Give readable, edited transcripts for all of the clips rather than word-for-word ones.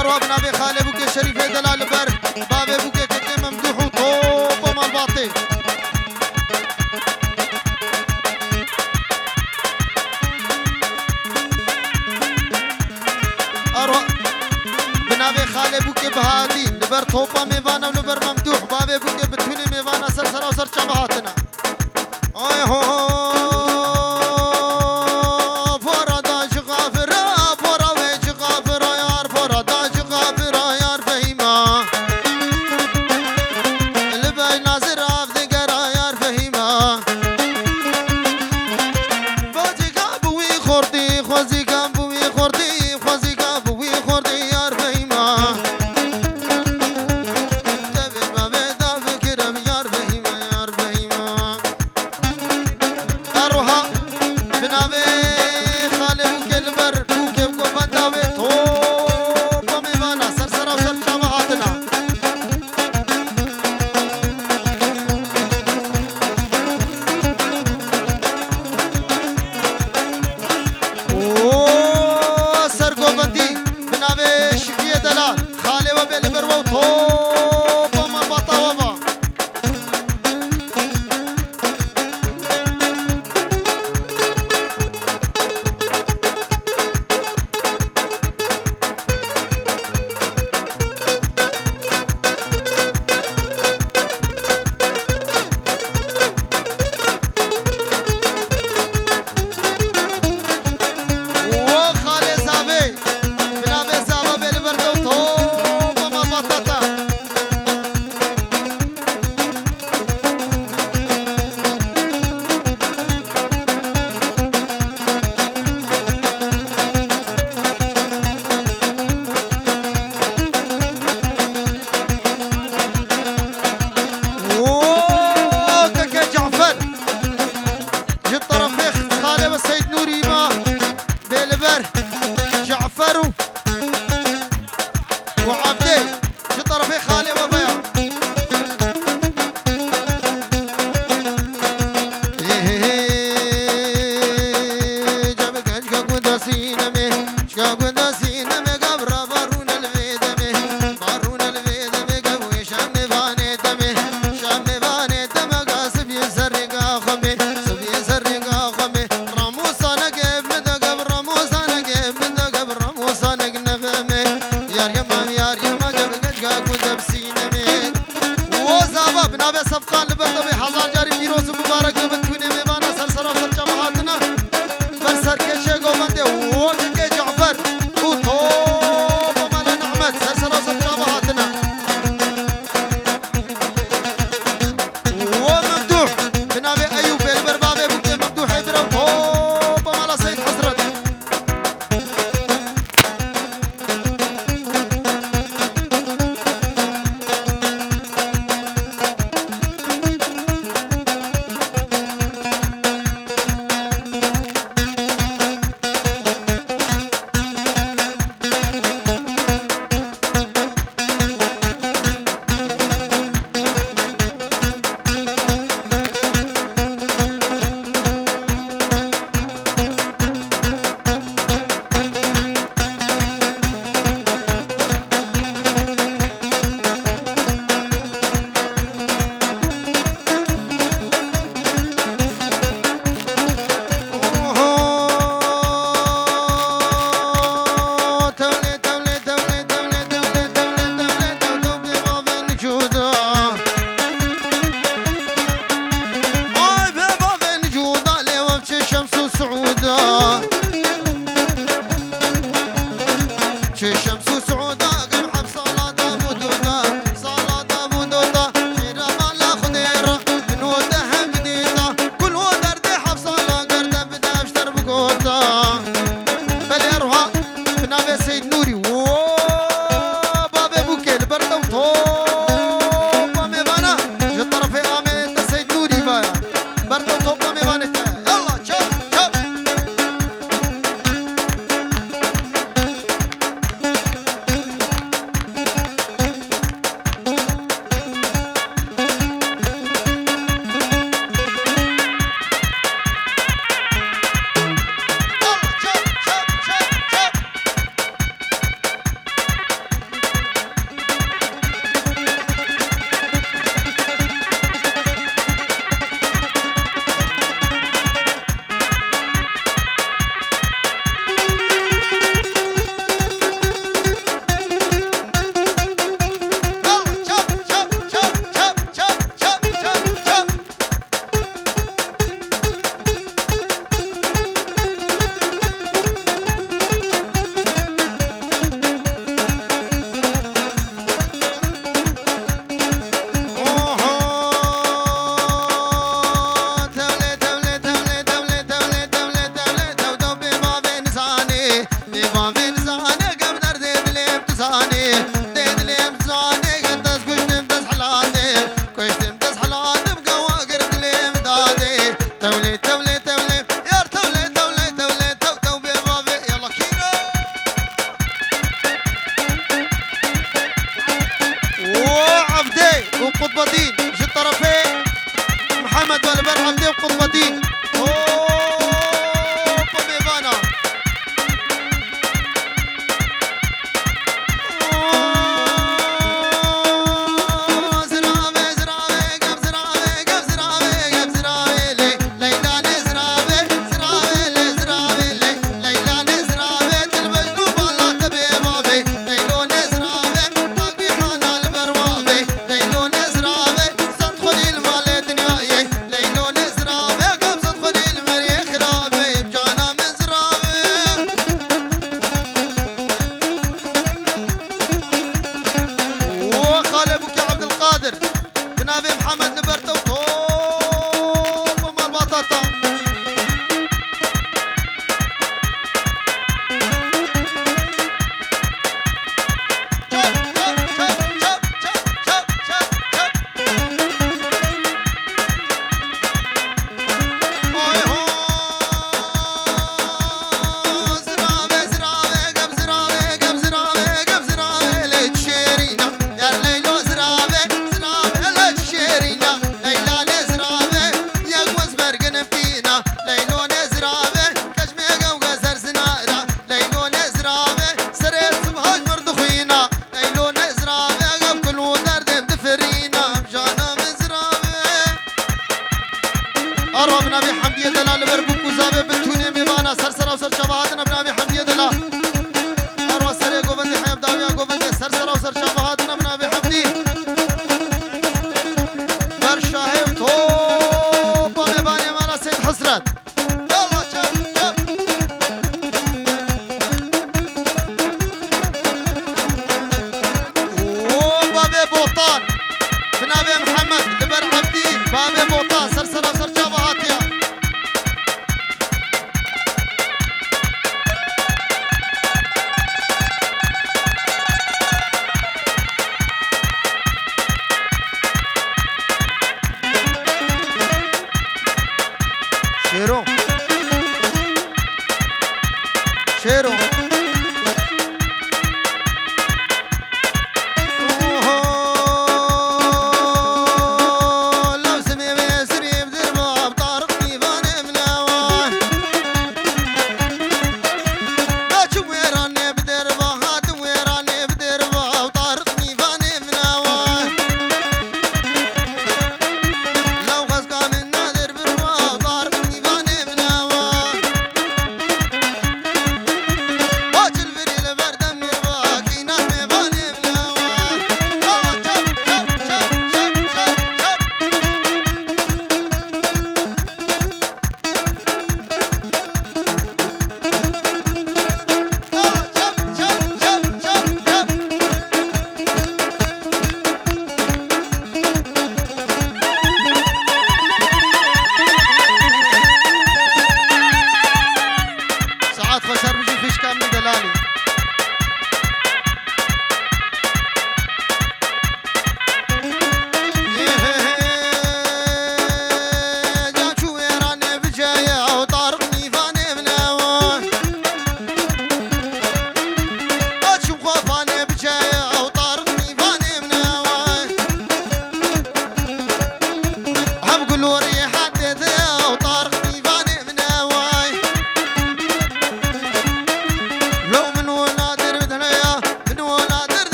أروى بن أبي خالد بوكي شريف دلال بر بابي بوكي كتي ممدوح وطوب ومال باطي أروى بن أبي خالد بوكي بهادي لبر طوبة ميفانا ولبر ممدوح بابي بوكي بتوني ميفانا سرسرة وسر شبهاتنا أي هو وقطب الدين جي الطرفين محمد والبر عبدي وقطب الدين ميفانا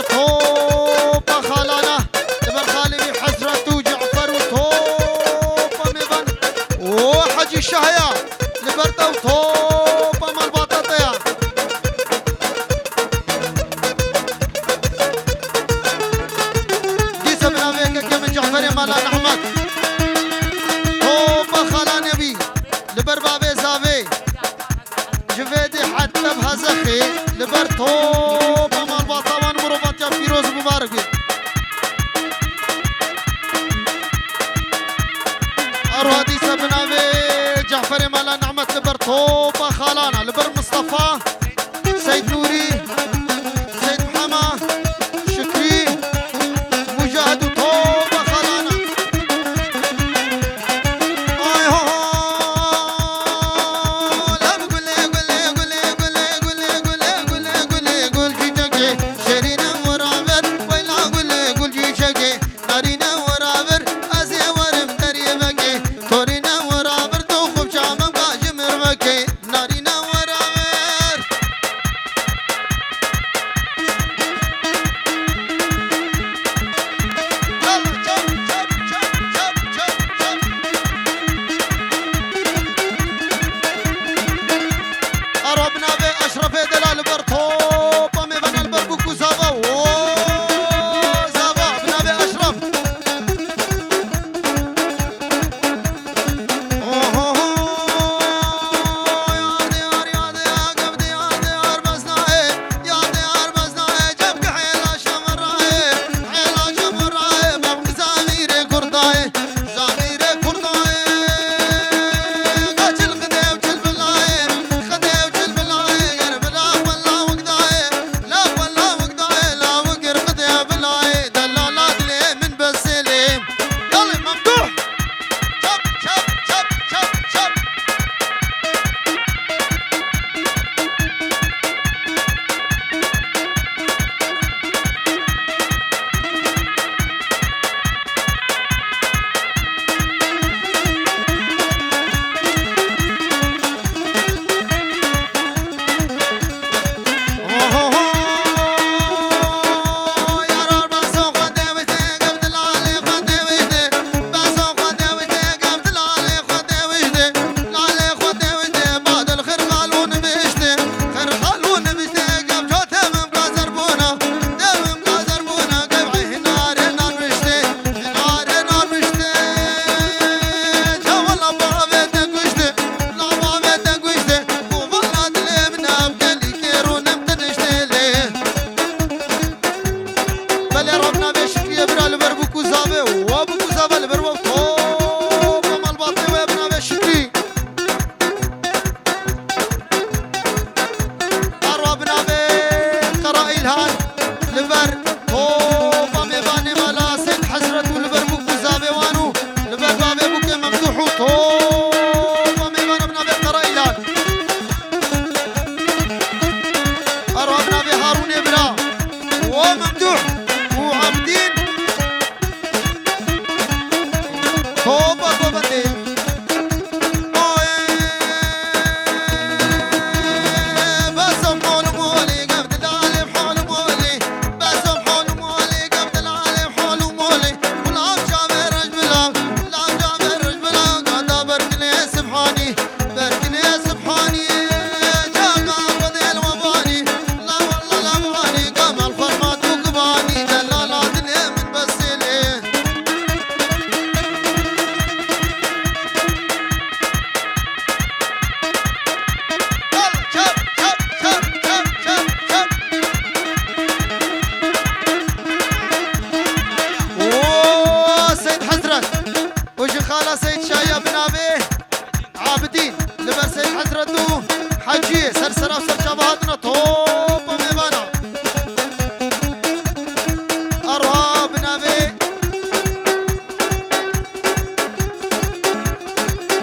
لبر توبة خالانا لبر خالي حسرة وجعفر وتوبة ميبان وحجي الشهية لبر توبة مال بطاطية ديسة بنابيك كم جعفر مال أحمد توبة خالان يبي لبر بابي زافي جفيدي حتى بهزخي لبر توبة مال بطاوان مروبات يا فيروز مبارك بي أروها ديسة بنابي جعفر مالا نعمة لبر توبة خالانا لبر مصطفى سيد نوري سيد محمد شكري مجاهد وتوبة خالانا آي هو لا بقول لي قول لي قول لي قول لي قول لي قول لي قول لي قول لي قول جيتك شرينا ورابر ويلا قول لي قول جيتك نارينا ورابر أزي ورم دريبك تورينا ورابر توخب شامم قاجمر مكي نارينا ورابر يلا شب أربنا بأشرف دلال برطوبة مبنى البربوك وزابا زابا بنا بأشرف يا ديار يا ديار قبدي يا ديار بسناي يا ديار بسناي جبك حيلا شمراي حيلا شمراي بابك زاميري كرداي زاميري كرداي قاتل خدي وجل بلاي خدي وجل بلاي قرب لا والله وقداي لا والله وقداي لا وقر خدي بلاي دلالات لي من بسليم يلا ممدوح شب يا رب بسوق خدي وجدي قبل العلي خدي وجدي بسوق خدي وجدي قبل العلي خدي وجدي العلي خدي وجدي بعد الخير قالون بيشتي خير قالون بيشتي قبل جوته من قازربونا دم قازربونا قبعي نار نار بيشتي نار نار بيشتي جا والله بابتك وجدي لا بابتك وجدي والله دليمنا بقلي كيرون بتنشتي ليه بل ربنا بشكل يبرا البربوك وزابي وابوك وزابي البربوك توبة مال باطي وابنا بشكل ربنا بقرائل هاي لبر توبة مباني مالا سيد حسرت والبربوك وزابي وانو لبر بابي بوكي مفتوح وتوبة مباني ابنا بقرائل هاي ربنا بهارون يبرا وممدوح وعبدين توبة توبتي بسم حول مولي قبل العالم حول مولي بسم حول مولي قبل العالم حول مولي والعب جابر رجبلا والعب جابر رجبلا قاعد بركني سبحاني بركني سبحاني جاقا قضي المباني لا والله لا باني قام الفرمات وقباني دلالات لي من بسيلي شب سيد حسرت وجي خالة سيد شايا بنابي عابدين لبر سيد حسرت حجي سرسرة وسرشابهاتنا توبة ميبانا أروها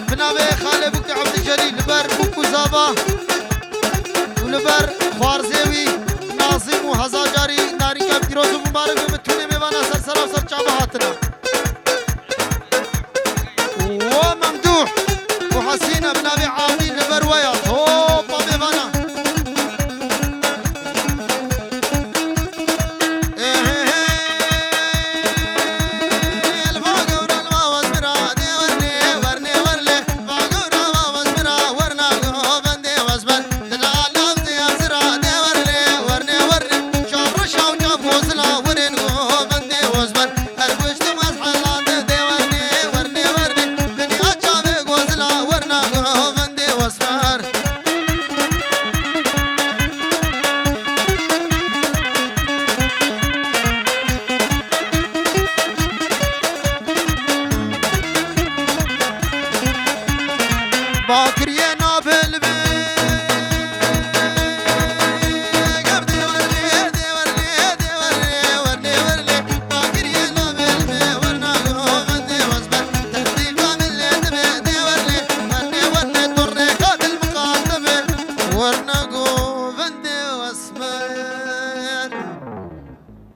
بنابي خالي بوكي عبد الجليل لبر بوكو زابا ولبر خوارزيوي ناظم وهزاجاري ناري كاب جروز مبارك بتوني ميبانا سرسرة وسرشابهاتنا